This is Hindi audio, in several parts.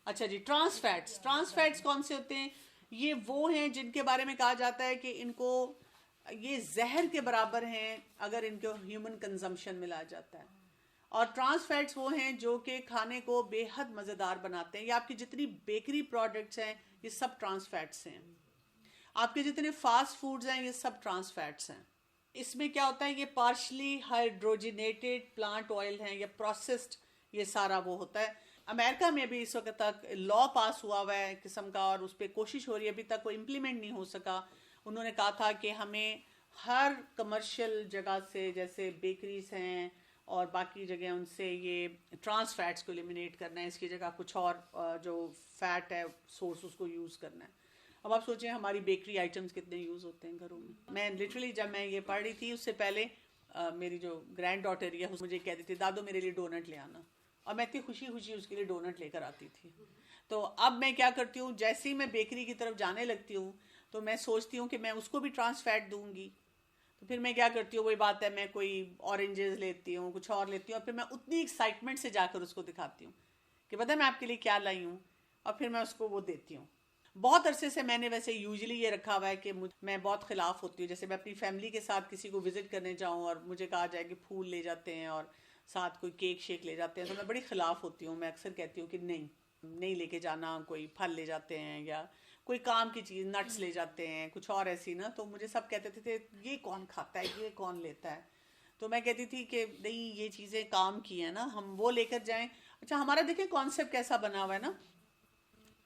अच्छा जी, ट्रांस फैट्स, ट्रांस फैट्स कौन से होते हैं? ये वो हैं जिनके बारे में कहा जाता है कि इनको, ये जहर के बराबर हैं अगर इनको ह्यूमन कंजम्पशन में लाया जाता है। और ट्रांस फैट्स वो हैं जो कि खाने को बेहद मज़ेदार बनाते हैं। ये आपकी जितनी बेकरी प्रोडक्ट्स हैं ये सब ट्रांस फैट्स हैं। आपके जितने फास्ट फूड्स हैं ये सब ट्रांस फैट्स हैं। इसमें क्या होता है, ये पार्शली हाइड्रोजिनेटेड प्लांट ऑयल हैं या प्रोसेस्ड, ये सारा वो होता है। अमेरिका में भी इस वक्त तक लॉ पास हुआ है किस्म का, और उस पर कोशिश हो रही है, अभी तक कोई इम्प्लीमेंट नहीं हो सका। उन्होंने कहा था कि हमें हर कमर्शियल जगह से, जैसे बेकरीज हैं और बाकी जगह, उनसे ये ट्रांस फैट्स को एलिमिनेट करना है, इसकी जगह कुछ और जो फैट है सोर्स उसको यूज़ करना है। अब आप सोचें हमारी बेकरी आइटम्स कितने यूज़ होते हैं घरों में। मैं लिटरली जब मैं ये पढ़ रही थी उससे पहले मेरी जो ग्रैंड डॉटर है मुझे कहती थी दादू मेरे लिए डोनट ले आना, और मैं इतनी खुशी खुशी उसके लिए डोनट लेकर आती थी। तो अब मैं क्या करती हूँ, जैसे ही मैं बेकरी की तरफ जाने लगती हूँ तो मैं सोचती हूँ कि मैं उसको भी ट्रांस फैट दूंगी। तो फिर मैं क्या करती हूँ, वही बात है, मैं कोई ऑरेंजेस लेती हूँ, कुछ और लेती हूँ, और फिर मैं उतनी एक्साइटमेंट से जाकर उसको दिखाती हूँ कि पता है मैं आपके लिए क्या लाई हूँ, और फिर मैं उसको वो देती हूँ। बहुत अरसे से मैंने वैसे यूजुअली ये रखा हुआ है कि मैं बहुत खिलाफ होती हूँ, जैसे मैं अपनी फैमिली के साथ किसी को विजिट करने जाऊँ और मुझे कहा जाए कि फूल ले जाते हैं और साथ कोई केक शेक ले जाते हैं, तो मैं बड़ी खिलाफ होती हूँ। मैं अक्सर कहती हूँ कि नहीं, नहीं लेके जाना, कोई फल ले जाते हैं या कोई काम की चीज़, नट्स ले जाते हैं, कुछ और ऐसी ना। तो मुझे सब कहते थे ये कौन खाता है, ये कौन लेता है। तो मैं कहती थी कि नहीं, ये चीज़ें काम की हैं ना, हम वो लेकर जाएं। अच्छा, हमारा देखें कॉन्सेप्ट कैसा बना हुआ है ना,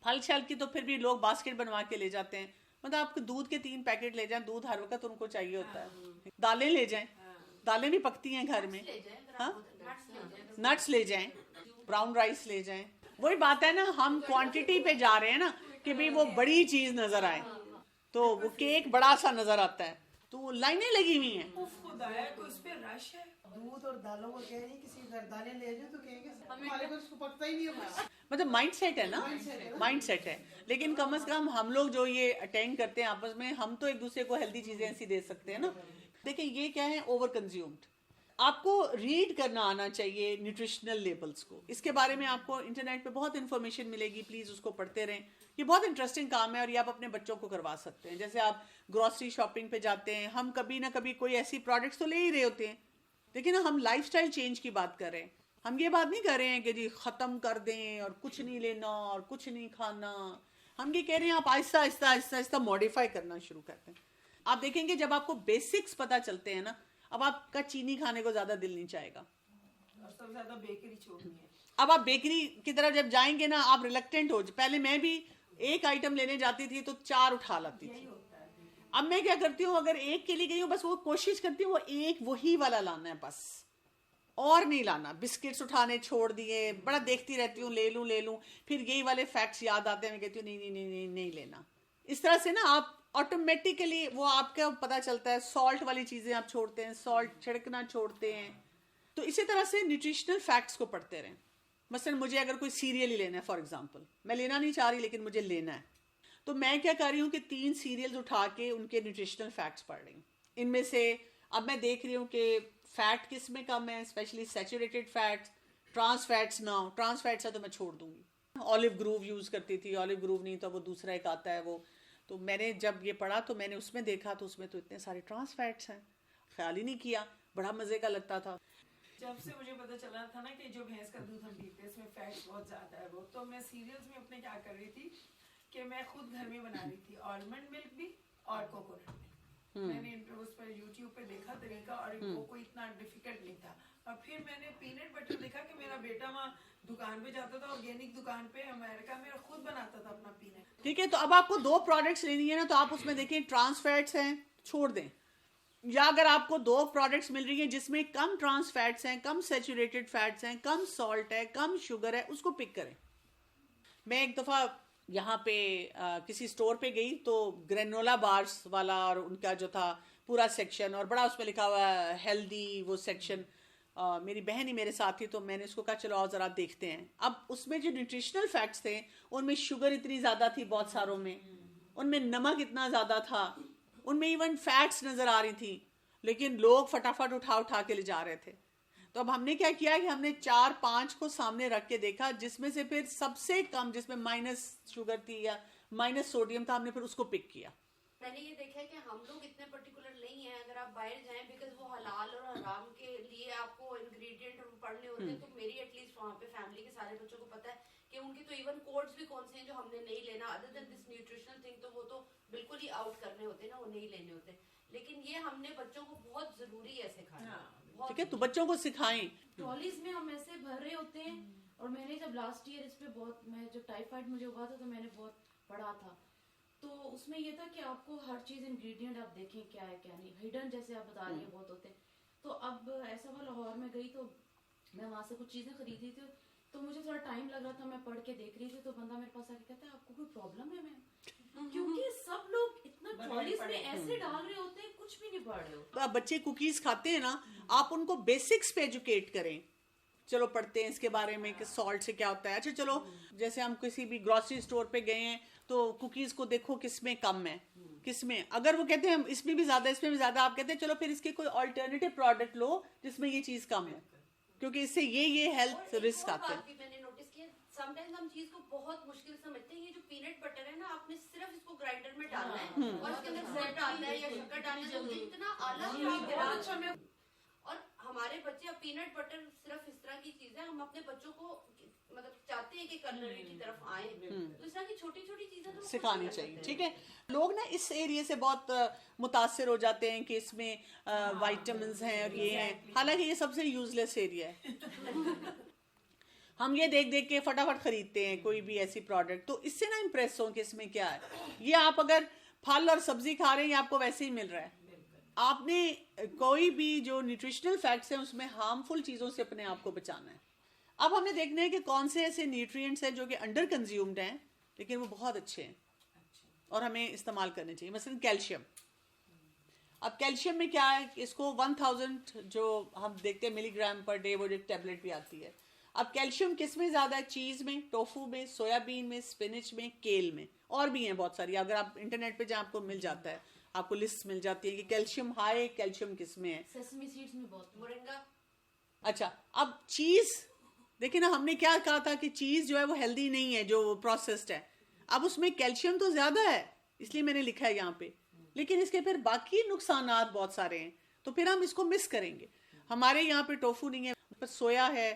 फल शल की तो फिर भी लोग बास्केट बनवा के ले जाते हैं। मतलब आप दूध के 3 पैकेट ले जाएं, दूध हर वक्त उनको चाहिए होता है। दालें ले जाएं, दालें भी पकती हैं घर में। हाँ, नट्स ले जाएं, ब्राउन राइस ले जाएं। वही बात है ना, हम क्वांटिटी पे जा रहे हैं ना कि भाई वो बड़ी चीज नजर आए। तो वो केक बड़ा सा नजर आता है, तो लाइनें लगी हुई हैं। खुदाया को उस पे रश है। दूध और दालों को कह रही किसी घर दालें ले जाए तो कहेंगे हमारे को उसको पकता ही नहीं है। मतलब माइंड सेट है ना, माइंड सेट है। लेकिन कम से कम हम लोग जो ये अटेंड करते हैं आपस में, हम तो एक दूसरे को हेल्दी चीजें ऐसी दे सकते हैं ना। देखिए ये क्या है, ओवर कंज्यूम्ड। आपको रीड करना आना चाहिए न्यूट्रिशनल लेबल्स को। इसके बारे में आपको इंटरनेट पे बहुत इन्फॉर्मेशन मिलेगी, प्लीज़ उसको पढ़ते रहें। ये बहुत इंटरेस्टिंग काम है और ये आप अपने बच्चों को करवा सकते हैं। जैसे आप ग्रॉसरी शॉपिंग पे जाते हैं, हम कभी ना कभी कोई ऐसी प्रोडक्ट्स तो ले ही रहे होते हैं, लेकिन हम लाइफस्टाइल चेंज की बात कर रहे हैं। हम ये बात नहीं कर रहे हैं कि जी ख़त्म कर दें और कुछ नहीं लेना और कुछ नहीं खाना। हम ये कह रहे हैं आप आहिस्ता आहिस्ता आहिस्ता आहिस्ता मॉडिफाई करना शुरू करते हैं। आप देखेंगे जब आपको बेसिक्स पता चलते हैं ना, अब आपका चीनी खाने को ज्यादा दिल नहीं चाहेगा, और सबसे ज्यादा बेकरी छोड़नी है। अब आप बेकरी की तरफ जब जाएंगे ना, आप रिलक्टेंट हो। पहले मैं भी एक आइटम लेने जाती थी तो 4 उठा लाती थी। अब मैं क्या करती हूँ, अगर एक के लिए गई हूँ, बस वो कोशिश करती हूँ वो एक वही वाला लाना है बस, और नहीं लाना। बिस्किट्स उठाने छोड़ दिए, बड़ा देखती रहती हूँ ले लूँ, फिर यही वाले फैक्ट्स याद आते हैं, मैं कहती हूँ नहीं नहीं नहीं नहीं नहीं लेना। इस तरह से ना आप ऑटोमेटिकली वो आपका पता चलता है। सॉल्ट वाली चीज़ें आप छोड़ते हैं, सॉल्ट छिड़कना छोड़ते हैं। तो इसी तरह से न्यूट्रिशनल फैक्ट्स को पढ़ते रहें। मसलन मुझे अगर कोई सीरियल ही लेना है, फॉर एग्जांपल, मैं लेना नहीं चाह रही लेकिन मुझे लेना है, तो मैं क्या कर रही हूँ कि 3 सीरियल्स उठा के उनके न्यूट्रिशनल फैक्ट्स पढ़ रही हूँ। इनमें से अब मैं देख रही हूँ कि फैट किस में कम है, specially saturated fats. Trans fats ना हो, ट्रांस फैट्स है तो मैं छोड़ दूंगी। ऑलिव ग्रूव यूज़ करती थी, ऑलिव ग्रूव नहीं तो वो दूसरा एक आता है वो। तो मैंने जब ये पढ़ा तो मैंने उसमें देखा तो उसमें तो इतने सारे ट्रांस फैट्स हैं, ख्याल ही नहीं किया, बड़ा मज़े का लगता था। जब से मुझे पता चला था ना कि जो भैंस का दूध हम पीते हैं इसमें फैट बहुत ज्यादा है, वो तो मैं सीरियल्स में अपने क्या कर रही थी कि मैं खुद घर में बना रही थी, आलमंड मिल्क भी और कोकोनट मिल्क। मैंने उस पर यूट्यूब पे देखा तरीका, और वो कोई इतना डिफिकल्ट नहीं था। और फिर मैंने पीनट बटर देखा कि मेरा बेटा वहाँ दुकान पे जाता था, ऑर्गेनिक दुकान पे अमेरिका में, खुद बनाता था अपना पीनट। ठीक है, तो अब आपको 2 प्रोडक्ट्स लेनी है ना, तो आप उसमें देखें ट्रांस फैट्स हैं, छोड़ दें। या अगर आपको 2 प्रोडक्ट्स मिल रही हैं जिसमें कम ट्रांस फैट्स हैं, कम सैचुरेटेड फैट्स हैं, कम सॉल्ट है, कम शुगर है, उसको पिक करें। मैं एक दफ़ा यहाँ पे किसी स्टोर पे गई तो ग्रेनोला बार्स वाला, और उनका जो था पूरा सेक्शन, और बड़ा उसमें लिखा हुआ हेल्दी वो सेक्शन। मेरी बहन ही मेरे साथ थी तो मैंने उसको कहा चलो आओ ज़रा देखते हैं। अब उसमें जो न्यूट्रिशनल फैक्ट्स थे उनमें शुगर इतनी ज़्यादा थी बहुत सारों में, उनमें नमक इतना ज़्यादा था, उनमें इवन फैट्स नज़र आ रही थी, लेकिन लोग फटाफट उठा उठा के ले जा रहे थे। तो अब हमने क्या किया कि हमने 4-5 को सामने रख के देखा, जिसमें से फिर सबसे कम, जिसमें माइनस शुगर थी या माइनस सोडियम था, हमने फिर उसको पिक किया। मैंने ये देखा है कि हम लोग इतने पर्टिकुलर नहीं हैं, अगर आप बाहर जाएं बिकॉज वो हलाल और हराम के लिए आपको इंग्रेडिएंट पढ़ने होते हैं, तो मेरी एटलीस्ट वहाँ पे फैमिली के सारे बच्चों को पता है कि उनकी तो इवन कोड्स भी कौन से हैं जो हमने नहीं लेना, other than this nutritional thing, तो वो तो बिल्कुल ही आउट करने होते हैं ना, वो नहीं लेने होते। लेकिन ये हमने बच्चों को बहुत जरूरी है सिखाना। ठीक है, तो बच्चों को सिखाएं। ट्रॉलीज में हम ऐसे भर रहे होते हैं। और मैंने जब लास्ट ईयर इस पे बहुत, मैं जब टाइफाइड मुझे हुआ था तो मैंने बहुत पढ़ा था, तो उसमें ये था कि आपको हर चीज इंग्रेडिएंट आप देखें क्या है क्या नहीं, हिडन जैसे आप बता रही हैं बहुत होते हैं। तो अब ऐसा हुआ, लाहौर में गई तो मैं वहां से कुछ चीजें खरीदी थी, तो मुझे थोड़ा टाइम लग रहा था, मैं पढ़ के देख रही थी, तो बंदा मेरे पास आके कहता है आपको कोई प्रॉब्लम है मैम? क्योंकि सब लोग इतना ट्रॉलीज में ऐसे डाल रहे होते हैं, कुछ भी नहीं पढ़ रहे होते। तो अब बच्चे कुकीज खाते हैं ना, आप उनको बेसिक्स पे एजुकेट करें। चलो पढ़ते हैं इसके बारे में कि सॉल्ट से क्या होता है। अच्छा चलो, जैसे हम किसी भी ग्रोसरी स्टोर पे गए हैं तो कुकीज को देखो किसमें कम है, किसमें, अगर वो कहते हैं इसमें भी ज्यादा, इसमें भी ज्यादा, आप कहते हैं चलो फिर इसके कोई ऑल्टरनेटिव प्रोडक्ट लो जिसमें ये चीज कम है, क्योंकि इससे ये हेल्थ रिस्क आते हैं। मैंने नोटिस किया समटाइम्स हम चीज को बहुत मुश्किल समझते हैं। ये जो पीनट बटर है ना, आपने सिर्फ इसको ग्राइंडर में डालना है और उसके अंदर गुड़ डालना है या शक्कर डालना है, तो इतना आला। और हमारे बच्चे अब पीनट बटर सिर्फ इस तरह की चीज है, हम अपने बच्चों को मतलब चाहते हैं कि कलरी की तरफ आए, तो इस तरह की छोटी छोटी चीजें तो सिखानी चाहिए। ठीक है, लोग ना इस एरिया से बहुत मुतासिर हो जाते हैं कि इसमें विटामिन्स हैं और ये हैं, हालांकि ये सबसे यूजलेस एरिया है। हम ये देख देख के फटाफट खरीदते हैं कोई भी ऐसी प्रोडक्ट, तो इससे ना इम्प्रेस हो कि इसमें क्या है। ये आप अगर फल और सब्जी खा रहे हैं, ये आपको वैसे ही मिल रहा है। आपने कोई भी जो न्यूट्रिशनल फैक्ट्स हैं उसमें हार्मफुल चीजों से अपने आप को बचाना है। अब हमें देखना है कि कौन से ऐसे न्यूट्रिएंट्स हैं जो कि अंडर कंज्यूम्ड हैं लेकिन वो बहुत अच्छे हैं और हमें इस्तेमाल करने चाहिए। मसलन कैल्शियम। अब कैल्शियम में क्या है, इसको 1000 जो हम देखते हैं मिलीग्राम पर डे, वो एक टैबलेट भी आती है। अब कैल्शियम किस में ज्यादा है? चीज में, टोफू में, सोयाबीन में, स्पिनच में, केल में, और भी हैं बहुत सारी। अगर आप इंटरनेट पे जहाँ आपको मिल जाता है, आपको लिस्ट मिल जाती है कि कैल्शियम हाई कैल्शियम किस में है। सेसमी सीड्स में बहुत, मोरिंगा। अच्छा, अब चीज देखिए ना, हमने क्या कहा था कि चीज जो है वो हेल्दी नहीं है, जो प्रोसेस्ड है। अब उसमें कैल्शियम तो ज्यादा है, इसलिए मैंने लिखा है यहाँ पे, लेकिन इसके फिर बाकी नुकसानात बहुत सारे हैं, तो फिर हम इसको मिस करेंगे। हमारे यहाँ पे टोफू नहीं है, पर सोया है।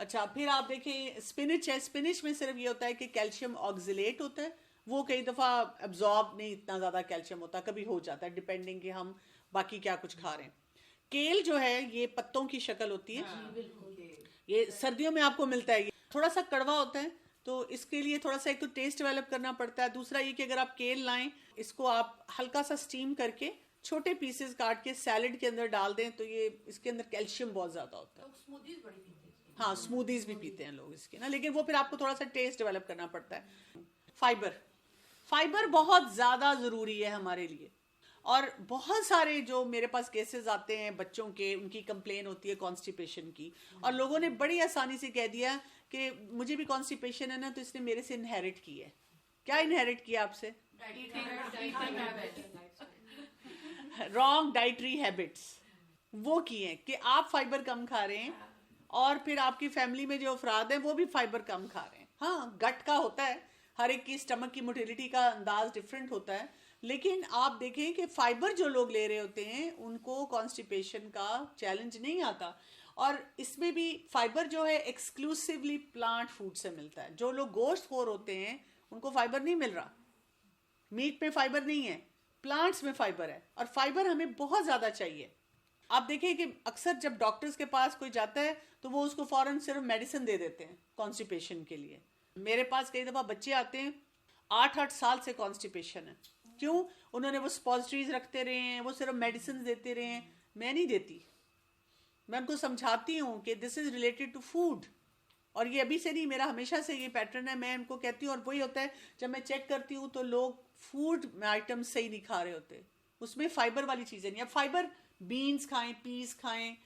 अच्छा, फिर आप देखें स्पिनच है, स्पिनच में सिर्फ ये होता है कि कैल्शियम ऑक्जिलेट होता है, वो कई दफा एब्जॉर्ब नहीं, इतना ज्यादा कैल्शियम होता, कभी हो जाता है डिपेंडिंग कि हम बाकी क्या कुछ खा रहे हैं। केल जो है ये पत्तों की शक्ल होती है, ये सर्दियों में आपको मिलता है। ये थोड़ा सा कड़वा होता है, तो इसके लिए थोड़ा सा एक तो टेस्ट डेवलप करना पड़ता है। दूसरा ये कि अगर आप केल लाएं, इसको आप हल्का सा स्टीम करके छोटे पीसेस काट के सैलेड के अंदर डाल दें, तो ये इसके अंदर कैल्शियम बहुत ज्यादा होता है। स्मूदीज बड़ी पीते हैं। हाँ, स्मूदीज भी पीते हैं लोग इसके ना, लेकिन वो फिर आपको थोड़ा सा टेस्ट डेवलप करना पड़ता है। फाइबर, फाइबर बहुत ज्यादा जरूरी है हमारे लिए। और बहुत सारे जो मेरे पास केसेस आते हैं बच्चों के, उनकी कंप्लेन होती है कॉन्स्टिपेशन की, और लोगों ने बड़ी आसानी से कह दिया कि मुझे भी कॉन्स्टिपेशन है ना, तो इसने मेरे से इनहेरिट की है। क्या इनहेरिट किया आपसे? रॉन्ग डाइटरी हैबिट्स वो की हैं कि आप फाइबर कम खा रहे हैं, और फिर आपकी फैमिली में जो अफराद हैं वो भी फाइबर कम खा रहे हैं। हाँ, गट का होता है, हर एक की स्टमक की मोटिलिटी का अंदाज डिफरेंट होता है, लेकिन आप देखें कि फाइबर जो लोग ले रहे होते हैं उनको कॉन्स्टिपेशन का चैलेंज नहीं आता। और इसमें भी फाइबर जो है एक्सक्लूसिवली प्लांट फूड से मिलता है। जो लोग गोश्त खोर होते हैं उनको फाइबर नहीं मिल रहा, मीट में फाइबर नहीं है, प्लांट्स में फाइबर है, और फाइबर हमें बहुत ज्यादा चाहिए। आप देखिए कि अक्सर जब डॉक्टर्स के पास कोई जाता है तो वो उसको फौरन सिर्फ मेडिसिन दे देते हैं कॉन्स्टिपेशन के लिए। मेरे पास कई दफा बच्चे आते हैं 8-8 साल से कॉन्स्टिपेशन है। क्यों? उन्होंने वो सपोजिटरीज रखते रहे हैं, वो सिर्फ मेडिसिन देते रहे हैं। मैं नहीं देती, मैं उनको समझाती हूँ कि this is related to food, और ये अभी से नहीं, मेरा हमेशा से ये पैटर्न है। मैं उनको कहती हूँ, और वही होता है जब मैं चेक करती हूँ तो लोग फूड आइटम सही नहीं खा रहे होते, उसमें फाइबर वाली चीजें नहीं। अब फाइबर बीन्स खाएं, पीस खाएं,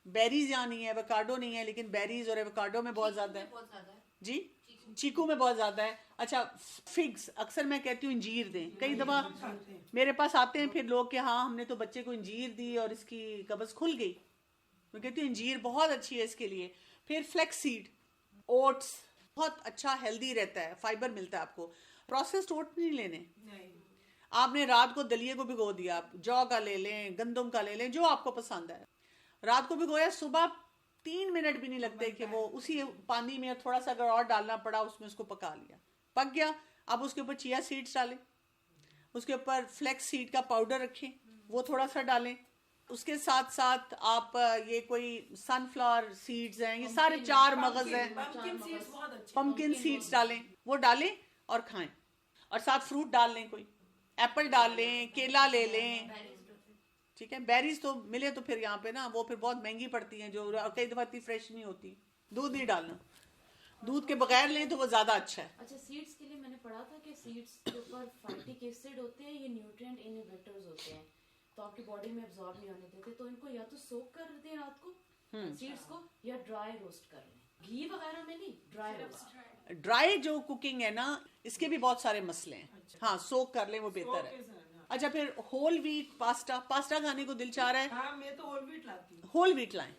बेरीज यहाँ नहीं है, एवोकाडो नहीं है, लेकिन बेरीज और एवोकाडो में बहुत ज्यादा है। जी, चीकू में बहुत ज्यादा है। अच्छा, फिग्स, अक्सर मैं कहती हूँ इंजीर दें। कई दफा मेरे पास आते हैं फिर लोग कि हाँ हमने तो बच्चे को इंजीर दी और इसकी कब्ज खुल गई। मैं कहती हूँ अंजीर बहुत अच्छी है इसके लिए। फिर फ्लेक्स सीड, ओट्स बहुत अच्छा हेल्दी रहता है, फाइबर मिलता है आपको। प्रोसेस्ड ओट नहीं लेने। नहीं, आपने रात को दलिए को भिगो दिया, आप जौ का ले लें, गंदम का ले लें, जो आपको पसंद है। रात को भिगोया, सुबह 3 मिनट भी नहीं लगते कि वो उसी पानी में थोड़ा सा अगर और डालना पड़ा उसमें उसको पका लिया, पक गया। अब उसके ऊपर चिया सीड्स डालें, उसके ऊपर फ्लेक्स सीड का पाउडर रखें, वो थोड़ा सा डालें। उसके साथ साथ आप ये कोई सनफ्लावर सीड्स हैं, ये सारे 4 मगज हैं, pumpkin seeds बहुत अच्छे। पंपकिन सीड्स डालें, वो डालें और खाएं। और साथ फ्रूट डाल लें, कोई एप्पल डाल लें, केला ले लें, ठीक है। बेरीज तो मिले तो फिर यहाँ पे ना वो फिर बहुत महंगी पड़ती हैं, जो कई दफा इतनी फ्रेश नहीं होती। दूध नहीं डालना, दूध के बगैर लें तो वो ज्यादा अच्छा है। अच्छा, सीड्स के लिए मैंने पढ़ा था कि सीड्स के ऊपर फाइटिक एसिड होते हैं, ये न्यूट्रिएंट इनहिबिटर्स होते हैं, तो आपकी बॉडी में एब्जॉर्ब नहीं होने देते। तो इनको या तो सोक कर दें रात को सीड्स को, या ड्राई रोस्ट कर लें, घी वगैरह में नहीं, ड्राई रोस्ट। ड्राई जो कुकिंग है ना, इसके भी बहुत सारे मसले हैं। हाँ, सोक कर लें वो बेहतर है। अच्छा, फिर होल व्हीट पास्ता, पास्ता खाने को दिल चाह रहा है, हाँ, मैं तो होल व्हीट लाती हूँ। होल व्हीट लाएं।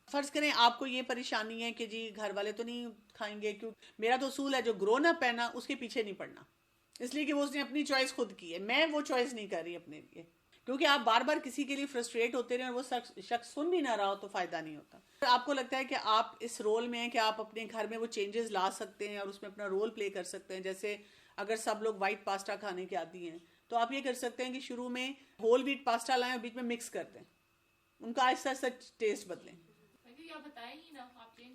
फर्ज करें आपको ये परेशानी है कि जी घर वाले तो नहीं खाएंगे, क्यों, मेरा तो उसूल है जो ग्रोन अप है ना उसके पीछे नहीं पड़ना, इसलिए कि वो उसने अपनी चॉइस खुद की है, मैं वो चॉइस नहीं कर रही अपने लिए। क्योंकि आप बार बार किसी के लिए फ्रस्ट्रेट होते रहे और वो शख्स सुन भी ना रहा हो तो फायदा नहीं होता। आपको लगता है कि आप इस रोल में हैं कि आप अपने घर में वो चेंजेस ला सकते हैं और उसमें अपना रोल प्ले कर सकते हैं। जैसे अगर सब लोग व्हाइट पास्ता खाने के आदी हैं तो आप ये कर सकते हैं कि शुरू में होल व्हीट पास्ता लाएं और बीच में मिक्स कर दें, उनका आहिस्ता आहिस्ता टेस्ट बदलें।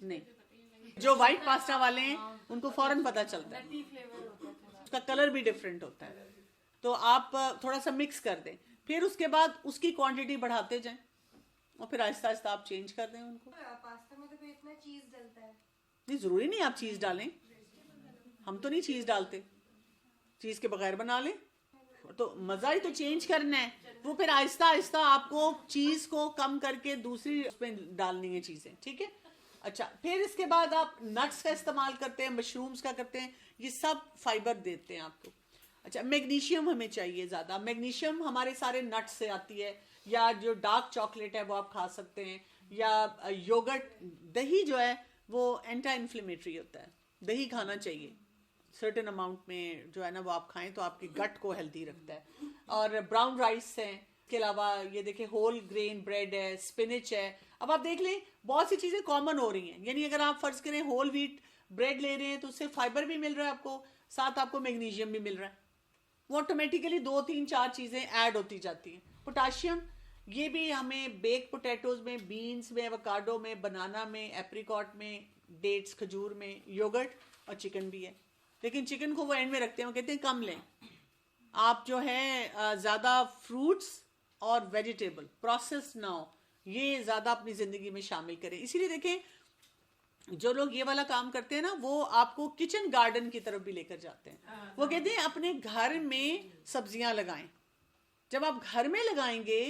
नहीं, जो व्हाइट पास्ता वाले हैं उनको फौरन पता चलता है, उसका कलर भी डिफरेंट होता है। तो आप थोड़ा सा मिक्स कर दें, फिर उसके बाद उसकी क्वांटिटी बढ़ाते जाएं और फिर आहिस्ता आहिस्ता आप चेंज कर दें उनको। पास्ता में तो फिर इतना चीज डलता है। नहीं, जरूरी नहीं आप चीज डालें, हम तो नहीं चीज डालते, चीज के बगैर बना लें। तो मजा ही तो चेंज करना है, वो फिर आहिस्ता आहिस्ता आपको चीज को कम करके दूसरी उसमें डालनी है चीजें, ठीक है। अच्छा, फिर इसके बाद आप नट्स का इस्तेमाल करते हैं, मशरूम्स का करते हैं, ये सब फाइबर देते हैं आपको। अच्छा, मैग्नीशियम हमें चाहिए ज्यादा, मैग्नीशियम हमारे सारे नट्स से आती है, या जो डार्क चॉकलेट है वो आप खा सकते हैं, या योगर्ट, दही जो है वो एंटी इन्फ्लेमेटरी होता है, दही खाना चाहिए सर्टेन अमाउंट में जो है ना वो आप खाएं तो आपकी गट को हेल्दी रखता है। और ब्राउन राइस है, इसके अलावा ये देखिए होल ग्रेन ब्रेड है, स्पिनिच है। अब आप देख लें बहुत सी चीजें कॉमन हो रही हैं, यानी अगर आप फर्ज करें होल व्हीट ब्रेड ले रहे हैं तो उससे फाइबर भी मिल रहा है आपको, साथ आपको मैग्नीशियम भी मिल रहा है, वो ऑटोमेटिकली 2 3 4 चीजें ऐड होती जाती हैं। पोटाशियम, ये भी हमें बेक पोटैटोज में, बीन्स में, एवोकाडो में, बनाना में, एप्रिकॉट में, डेट्स खजूर में, योगर्ट और चिकन भी है। लेकिन चिकन को वो एंड में रखते हैं, वो कहते हैं कम लें आप, जो है ज्यादा फ्रूट्स और वेजिटेबल प्रोसेस ना हो, ये ज्यादा अपनी जिंदगी में शामिल करें। इसीलिए देखें जो लोग ये वाला काम करते हैं ना वो आपको किचन गार्डन की तरफ भी लेकर जाते हैं। वो कहते हैं अपने घर में सब्जियां लगाएं। जब आप घर में लगाएंगे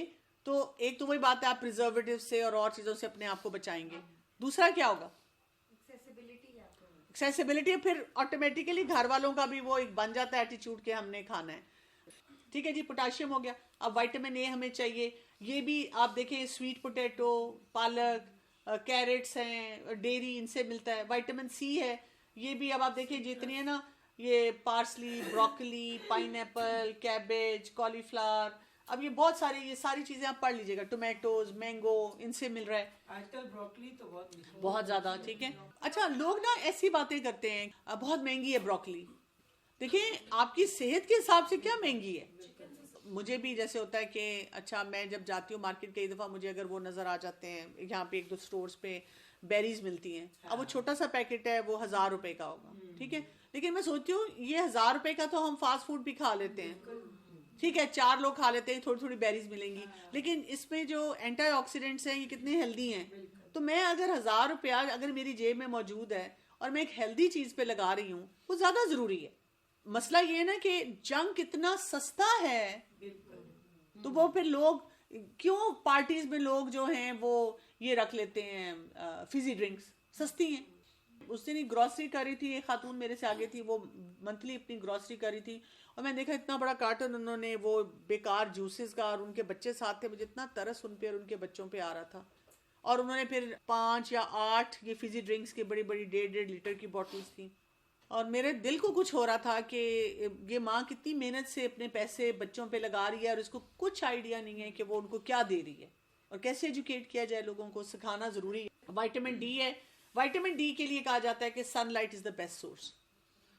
तो एक तो वही बात है, आप प्रिजर्वेटिव से और चीजों से अपने आप को बचाएंगे। दूसरा क्या होगा, एक्सेसिबिलिटी, फिर ऑटोमेटिकली घर वालों का भी वो एक बन जाता है एटीट्यूड के हमने खाना है, ठीक है जी। पोटाशियम हो गया। अब विटामिन ए हमें चाहिए, ये भी आप देखें स्वीट पोटैटो, पालक, कैरेट्स हैं, डेयरी, इनसे मिलता है। विटामिन सी है, ये भी अब आप देखिए जितनी है ना, ये parsley, broccoli, pineapple, cabbage, cauliflower, अब ये बहुत सारी, ये सारी चीजें आप पढ़ लीजिएगा, टोमेटोज, मैंगो, इनसे मिल रहा है आजकल। ब्रोकली तो बहुत ज्यादा, ठीक है। अच्छा, लोग ना ऐसी बातें करते हैं बहुत महंगी है ब्रोकली। देखिए आपकी सेहत के हिसाब से क्या महंगी है। मुझे भी जैसे होता है कि अच्छा मैं जब जाती हूँ मार्केट कई दफा मुझे अगर वो नजर आ जाते हैं, यहाँ पे 1-2 स्टोर्स पे बेरीज मिलती हैं, अब वो छोटा सा पैकेट है वो 1000 रुपए का होगा, ठीक है। लेकिन मैं सोचती हूँ ये 1000 रुपए का तो हम फास्ट फूड भी खा लेते हैं, ठीक है, 4 लोग खा लेते हैं, थोड़ी थोड़ी बेरीज मिलेंगी, लेकिन इसमें जो एंटीऑक्सीडेंट्स हैं ये कितने हेल्दी हैं। तो मैं अगर 1000 रुपया अगर मेरी जेब में मौजूद है और मैं एक हेल्दी चीज पे लगा रही हूँ, वो ज्यादा जरूरी है। मसला ये है ना कि जंक इतना सस्ता है, तो वो फिर लोग क्यों पार्टीज में लोग जो हैं वो ये रख लेते हैं फिजी ड्रिंक्स, सस्ती हैं। उस दिन ग्रॉसरी कर रही थी, एक खातून मेरे से आगे थी, वो मंथली अपनी ग्रॉसरी कर रही थी, और मैंने देखा इतना बड़ा कार्टन उन्होंने वो बेकार जूसेस का, और उनके बच्चे साथ थे, मुझे इतना तरस उन पे और उनके बच्चों पे आ रहा था। और उन्होंने फिर 5 या 8 ये फिजी ड्रिंक्स की बड़ी बड़ी 1.5 लीटर की बॉटल्स थी। और मेरे दिल को कुछ हो रहा था कि ये माँ कितनी मेहनत से अपने पैसे बच्चों पे लगा रही है और इसको कुछ आइडिया नहीं है कि वो उनको क्या दे रही है और कैसे एजुकेट किया जाए, लोगों को सिखाना ज़रूरी है। विटामिन डी है, विटामिन डी के लिए कहा जाता है कि sunlight is the best source.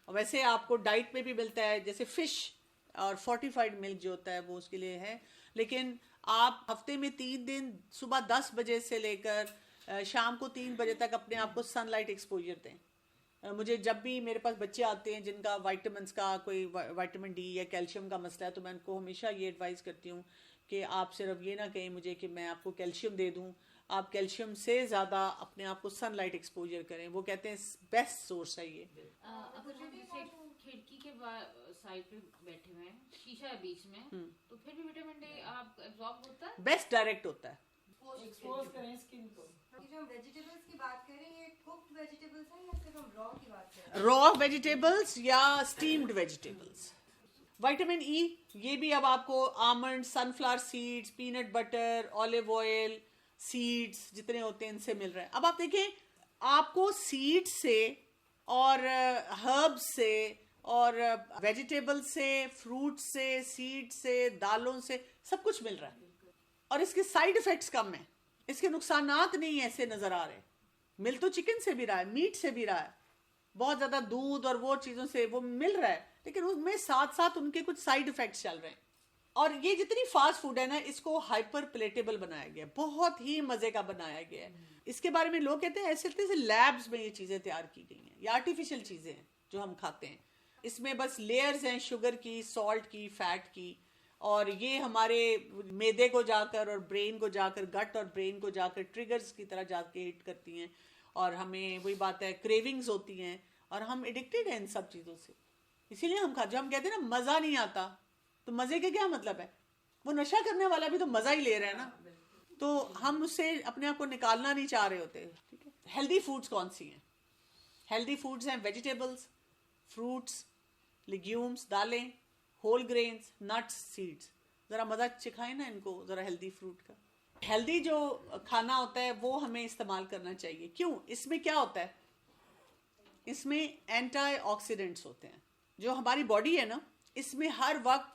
और वैसे आपको डाइट में भी मिलता है, जैसे फिश और फोर्टिफाइड मिल्क जो होता है वो उसके लिए है, लेकिन आप हफ्ते में 3 दिन सुबह 10 बजे से लेकर शाम को 3 बजे तक अपने आप को सनलाइट एक्सपोजर दें। मुझे जब भी मेरे पास बच्चे आते हैं जिनका विटामिन्स का कोई विटामिन डी या कैल्शियम का मसला है, तो मैं उनको हमेशा ये एडवाइस करती हूँ कि आप सिर्फ ये ना कहें मुझे कि मैं आपको कैल्शियम दे दूँ, आप कैल्शियम से ज़्यादा अपने आप को सनलाइट एक्सपोजर करें। वो कहते हैं बेस्ट सोर्स है ये। अगर हम जैसे खिड़की के साइड पे बैठे हुए हैं, शीशा है बीच में, तो फिर भी विटामिन डी आप एब्जॉर्ब होता है? बेस्ट डायरेक्ट होता है। एक्सपोज करें स्किन को। जो हम वेजिटेबल्स की बात करें, ये कुक्ड वेजिटेबल्स हैं या सिर्फ हम रॉ की बात करें? रॉ वेजिटेबल्स या स्टीम्ड वेजिटेबल्स। विटामिन ई ये भी अब आपको almond, sunflower seeds, peanut butter, olive oil, seeds जितने होते हैं इनसे मिल रहा है। अब आप देखें, आपको सीड्स से और हर्ब्स से और वेजिटेबल से, फ्रूट से, सीड से, दालों से सब कुछ मिल रहा है और इसके साइड इफेक्ट्स कम है, इसके नुकसानात नहीं ऐसे नजर आ रहे। मिल तो चिकन से भी रहा है, मीट से भी रहा है, बहुत ज्यादा दूध और वो चीजों से वो मिल रहा है, लेकिन उसमें साथ साथ उनके कुछ साइड इफेक्ट्स चल रहे हैं। और ये जितनी फास्ट फूड है ना, इसको हाइपर प्लेटेबल बनाया गया है, बहुत ही मजे का बनाया गया है। इसके बारे में लोग कहते हैं ऐसे जैसे लैब्स में ये चीजें तैयार की गई हैं, ये आर्टिफिशियल चीजें हैं जो हम खाते हैं। इसमें बस लेयर्स हैं शुगर की, सॉल्ट की, फैट की, और ये हमारे मैदे को जाकर और ब्रेन को जाकर, गट और ब्रेन को जाकर ट्रिगर्स की तरह जाके हिट करती हैं और हमें वही बात है क्रेविंग्स होती हैं और हम एडिक्टेड हैं इन सब चीज़ों से। इसीलिए हम जो हम कहते हैं ना मज़ा नहीं आता, तो मज़े के क्या मतलब है? वो नशा करने वाला भी तो मज़ा ही ले रहा है ना, तो हम उससे अपने आप को निकालना नहीं चाह रहे होते। ठीक है, हेल्दी फूड्स कौन सी हैं? हेल्दी फूड्स हैं वेजिटेबल्स, फ्रूट्स, लेग्यूम्स, दालें, होल ग्रेन्स, नट्स, सीड्स। ज़रा मज़ा चिखाएं ना इनको ज़रा हेल्दी फ्रूट का। हेल्दी जो खाना होता है वो हमें इस्तेमाल करना चाहिए। क्यों? इसमें क्या होता है? इसमें एंटीऑक्सीडेंट्स होते हैं। जो हमारी बॉडी है ना, इसमें हर वक्त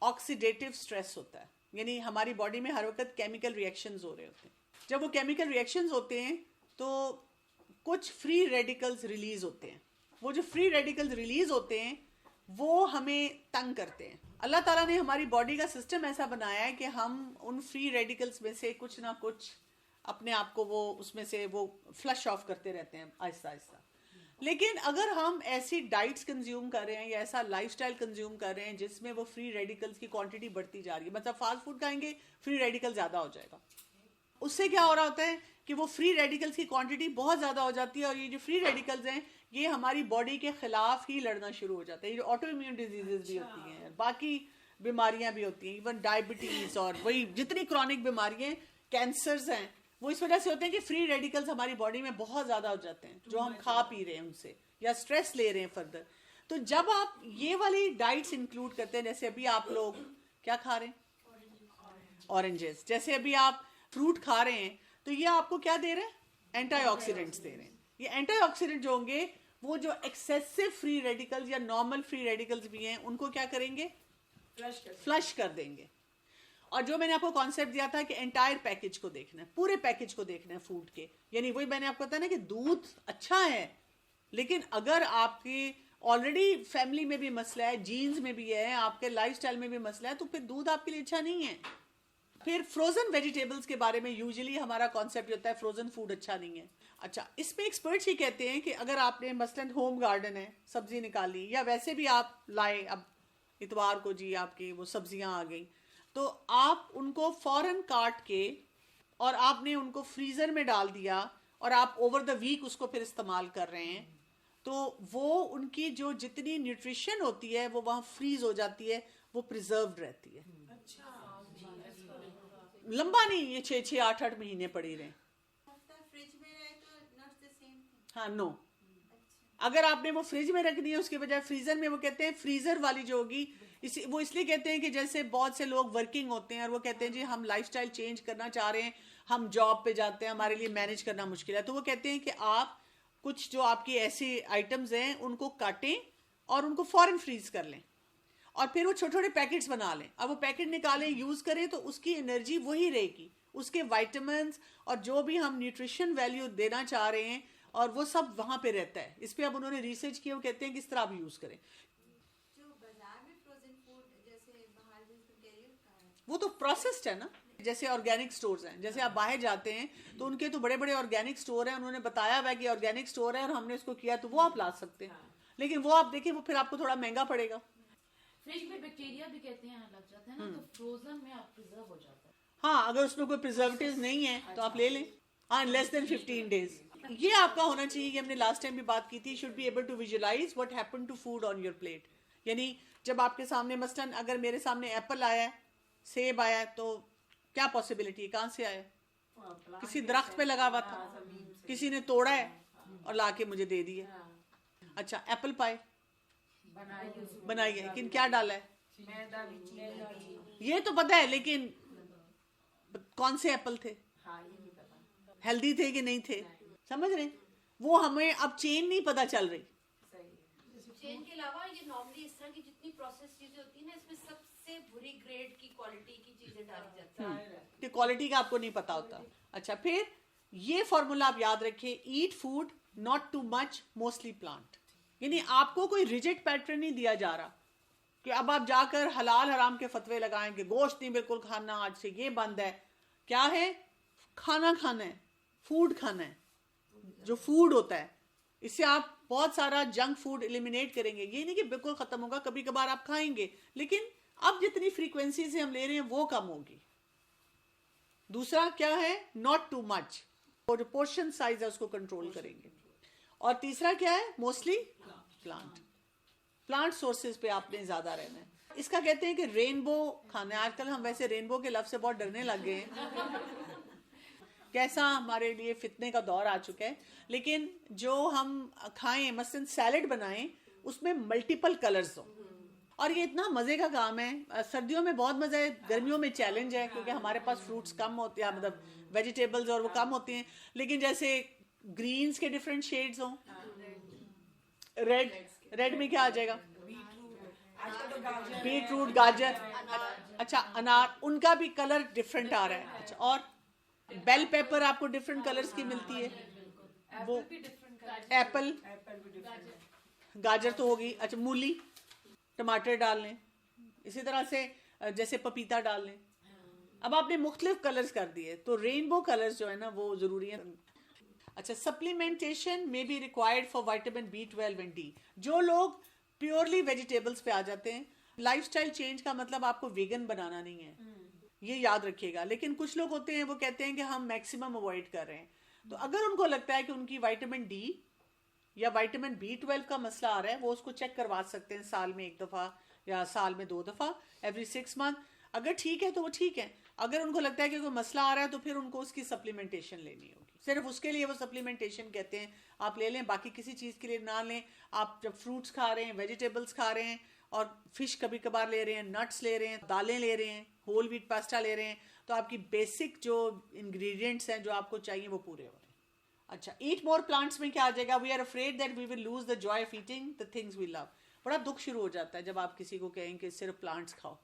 ऑक्सीडेटिव स्ट्रेस होता है, यानी हमारी बॉडी में हर वक्त केमिकल रिएक्शंस हो रहे होते हैं। जब वो केमिकल रिएक्शंस होते हैं तो कुछ फ्री रेडिकल्स रिलीज होते हैं। वो जो फ्री रेडिकल्स रिलीज होते हैं वो हमें तंग करते हैं। अल्लाह ताला ने हमारी बॉडी का सिस्टम ऐसा बनाया है कि हम उन फ्री रेडिकल्स में से कुछ ना कुछ अपने आप को वो उसमें से वो फ्लश ऑफ करते रहते हैं आहिस्ता आहिस्ता। लेकिन अगर हम ऐसी डाइट्स कंज्यूम कर रहे हैं या ऐसा लाइफस्टाइल कंज्यूम कर रहे हैं जिसमें वो फ्री रेडिकल्स की क्वांटिटी बढ़ती जा रही है, मतलब फास्ट फूड खाएंगे फ्री रेडिकल ज़्यादा हो जाएगा, उससे क्या हो रहा होता है कि वो फ्री रेडिकल्स की क्वांटिटी बहुत ज़्यादा हो जाती है और ये जो फ्री रेडिकल्स हैं ये हमारी बॉडी के खिलाफ ही लड़ना शुरू हो जाते हैं। ये जो ऑटो इम्यून डिजीजेज भी होती हैं, बाकी बीमारियां भी होती हैं, इवन डायबिटीज़ और वही जितनी क्रॉनिक बीमारियां, कैंसर्स हैं, वो इस वजह से होते हैं कि फ्री रेडिकल्स हमारी बॉडी में बहुत ज़्यादा हो जाते हैं जो हम खा पी रहे हैं उनसे या स्ट्रेस ले रहे हैं फर्दर। तो जब आप ये वाली डाइट्स इंक्लूड करते हैं, जैसे अभी आप लोग क्या खा रहे हैं? ऑरेंजेस। जैसे अभी आप फ्रूट खा रहे हैं तो ये आपको क्या दे रहे हैं? एंटीऑक्सीडेंट्स दे रहे हैं। ये एंटीऑक्सीडेंट जो होंगे वो जो एक्सेसिव फ्री रेडिकल्स या नॉर्मल फ्री रेडिकल्स भी हैं उनको क्या करेंगे? फ्लश कर देंगे। और जो मैंने आपको कॉन्सेप्ट दिया था कि एंटायर पैकेज को देखना है, पूरे पैकेज को देखना है फूड के, यानी वही मैंने आपको बताया ना कि दूध अच्छा है, लेकिन अगर आपकी ऑलरेडी फैमिली में भी मसला है, जीन्स में भी है, आपके लाइफस्टाइल में भी मसला है, तो फिर दूध आपके लिए अच्छा नहीं है। फिर फ्रोजन वेजिटेबल्स के बारे में यूजुअली हमारा कॉन्सेप्ट होता है फ्रोजन फूड अच्छा नहीं है। अच्छा, इसमें एक्सपर्ट्स ही कहते हैं कि अगर आपने मसलन होम गार्डन है, सब्जी निकाली या वैसे भी आप लाए, अब इतवार को जी आपकी वो सब्जियां आ गई, तो आप उनको फौरन काट के और आपने उनको फ्रीजर में डाल दिया और आप ओवर द वीक उसको फिर इस्तेमाल कर रहे हैं, तो वो उनकी जो जितनी न्यूट्रिशन होती है वो वहाँ फ्रीज हो जाती है, वो प्रिजर्व्ड रहती है। लंबा नहीं, ये 6-6, 8-8 महीने पड़ी रहे। फ्रिज में रहे तो नॉट द सेम थिंग। हाँ, नो, अगर आपने वो फ्रिज में रख दिया उसके बजाय फ्रीजर में, वो कहते हैं फ्रीजर वाली जो होगी, वो इसलिए कहते हैं कि जैसे बहुत से लोग वर्किंग होते हैं और वो कहते हैं जी हम लाइफस्टाइल चेंज करना चाह रहे हैं, हम जॉब पे जाते हैं, हमारे लिए मैनेज करना मुश्किल है, तो वो कहते हैं कि आप कुछ जो आपकी ऐसी आइटम्स हैं उनको काटें और उनको फौरन फ्रीज कर लें और फिर वो छोटे छोटे पैकेट्स बना लें। अब वो पैकेट निकालें, यूज करें तो उसकी एनर्जी वही रहेगी, उसके विटामिन्स और जो भी हम न्यूट्रिशन वैल्यू देना चाह रहे हैं और वो सब वहां पे रहता है। इस पे अब उन्होंने रिसर्च किया, वो कहते हैं किस तरह आप यूज करें। जो बाजार में फ्रोजन फूड जैसे बाहर जिसको कह रही हूँ, वो तो प्रोसेस्ड है ना, जैसे ऑर्गेनिक स्टोर्स हैं, जैसे आप बाहर जाते हैं तो उनके तो बड़े बड़े ऑर्गेनिक स्टोर हैं, उन्होंने बताया हुआ है कि ऑर्गेनिक स्टोर है और हमने उसको किया, तो वो आप ला सकते हैं। लेकिन वो आप देखिए वो फिर आपको थोड़ा महंगा पड़ेगा। फ्रिज में बैक्टीरिया भी कहते हैं लग जाते हैं ना, तो फ्रोजन में आप प्रिजर्व हो जाता है। हाँ, अगर उसमें कोई प्रिजर्वेटिव नहीं है तो आप ले लें। हाँ, लेस देन 15 डेज ये आपका होना चाहिए कि हमने लास्ट टाइम भी बात की थी, should be able to visualise what happened to food on your plate. यानी जब आपके सामने मसलन अगर मेरे सामने एप्पल आया है, सेब आया है, तो क्या पॉसिबिलिटी है, कहाँ से आया, किसी दरख्त पे लगा हुआ था, किसी ने तोड़ा है और लाके मुझे दे दिया। अच्छा, एप्पल पाए बनाई है, लेकिन क्या डाला है ये तो पता है, लेकिन कौन से एप्पल थे, हेल्दी थे कि नहीं थे, समझ रहे, वो हमें अब चेन नहीं पता चल रही। चेन के अलावा ये नॉर्मली इस तरह की जितनी प्रोसेस चीजें होती है ना, इसमें सबसे बुरी ग्रेड की क्वालिटी की चीजें डाली जाती है कि क्वालिटी का आपको नहीं पता होता। अच्छा, फिर ये फॉर्मूला आप याद रखिए, eat food not too much, mostly plant. यानी आपको कोई रिजिड पैटर्न नहीं दिया जा रहा कि अब आप जाकर हलाल हराम के फतवे लगाएं कि गोश्त नहीं बिल्कुल खाना, आज से ये बंद है। क्या है, खाना खाना है, फूड खाना है, जो फूड होता है। इससे आप बहुत सारा जंक फूड एलिमिनेट करेंगे। ये नहीं कि बिल्कुल खत्म होगा, कभी कभार आप खाएंगे, लेकिन अब जितनी फ्रीक्वेंसी से हम ले रहे हैं वो कम होगी। दूसरा क्या है, नॉट टू मच, और जो पोर्शन साइज है उसको कंट्रोल करेंगे। और तीसरा क्या है, मोस्टली प्लांट सोर्सेज पे आपने ज्यादा रहना है। इसका कहते हैं कि रेनबो खाना है। आजकल हम वैसे रेनबो के लफ्ज से बहुत डरने लग गए हैं कैसा हमारे लिए फितने का दौर आ चुका है। लेकिन जो हम खाएं, मसलन सैलेड बनाएं, उसमें मल्टीपल कलर्स हो, और ये इतना मजे का काम है। सर्दियों में बहुत मजा है, गर्मियों में चैलेंज है, क्योंकि हमारे पास फ्रूट्स कम होते हैं, मतलब वेजिटेबल्स और वो कम होती हैं। लेकिन जैसे ग्रीन्स के डिफरेंट शेड्स हों, रेड में क्या आ जाएगा, बीटरूट, गाजर, अच्छा अनार, उनका भी कलर डिफरेंट आ रहा है। अच्छा, और बेल पेपर आपको डिफरेंट कलर्स की मिलती है, वो एप्पल, गाजर तो होगी। अच्छा, मूली, टमाटर डाल लें, इसी तरह से जैसे पपीता डाल लें। अब आपने मुख्तलिफ कलर्स कर दिए, तो रेनबो कलर्स जो है ना वो जरूरी है। अच्छा, सप्लीमेंटेशन में be required for vitamin B12 and D। जो लोग प्योरली वेजिटेबल्स पे आ जाते हैं, लाइफस्टाइल चेंज का मतलब आपको वेगन बनाना नहीं है, ये याद रखिएगा। लेकिन कुछ लोग होते हैं वो कहते हैं कि हम मैक्सिमम अवॉइड कर रहे हैं, तो अगर उनको लगता है कि उनकी विटामिन D या विटामिन B12 का मसला आ रहा है, वो उसको चेक करवा सकते हैं साल में 1 दफा या साल में 2 दफा, एवरी 6 मंथ। अगर ठीक है तो वो ठीक है। अगर उनको लगता है कि कोई मसला आ रहा है तो फिर उनको उसकी सप्लीमेंटेशन लेनी होगी। सिर्फ उसके लिए वो सप्लीमेंटेशन कहते हैं, आप ले लें, बाकी किसी चीज़ के लिए ना लें। आप जब फ्रूट्स खा रहे हैं, वेजिटेबल्स खा रहे हैं और फिश कभी कभार ले रहे हैं, नट्स ले रहे हैं, दालें ले रहे हैं, होल व्हीट पास्ता ले रहे हैं, तो आपकी बेसिक जो इंग्रेडिएंट्स हैं जो आपको चाहिए वो पूरे हो रहे हैं। अच्छा, ईट मोर प्लांट्स में क्या आ जाएगा, we are afraid that we will lose the joy of eating the things we love. बड़ा दुख शुरू हो जाता है जब आप किसी को कहें कि सिर्फ प्लांट्स खाओ।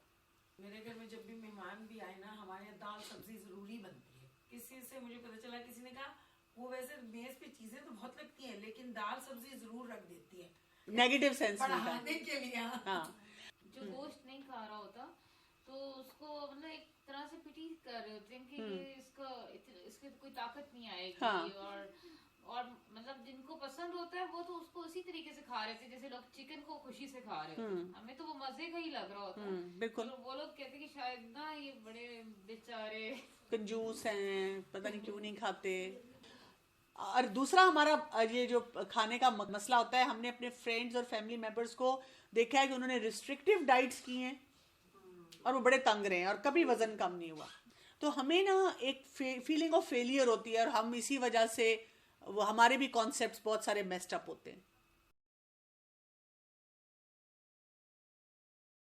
मेरे घर में जब भी मेहमान भी आए ना, हमारे यहाँ दाल सब्जी जरूरी बनती है। किसी से मुझे पता चला, किसी ने कहा वो वैसे मेज पे चीजें तो बहुत लगती हैं, लेकिन दाल सब्जी जरूर रख देती है, नेगेटिव सेंस में बढ़ाने के लिए। हाँ, जो गोश्त नहीं खा रहा होता तो उसको मतलब एक तरह से पिटी कर रहे होते हैं कि ये इसके कोई ताकत नहीं आएगी। हाँ। और मतलब जिनको पसंद होता है वो तो उसको उसी तरीके से खा रहे थे जैसे लोग चिकन को खुशी से खा रहे थे। हमें तो वो मजे का ही लग रहा होता है। बिल्कुल। तो वो लोग कहते कि शायद ना ये बड़े बेचारे कंजूस हैं, पता नहीं क्यों नहीं खाते। और दूसरा हमारा ये जो खाने का मसला होता है, हमने अपने फ्रेंड्स और फैमिली मेंबर्स को देखा है कि उन्होंने रिस्ट्रिक्टिव डाइट्स की हैं और वो बड़े तंग रहे हैं और कभी वजन कम नहीं हुआ। तो हमें ना एक फीलिंग ऑफ फेलियर होती है, और हम इसी वजह से हमारे भी कॉन्सेप्ट्स बहुत सारे मेस्ड अप होते हैं।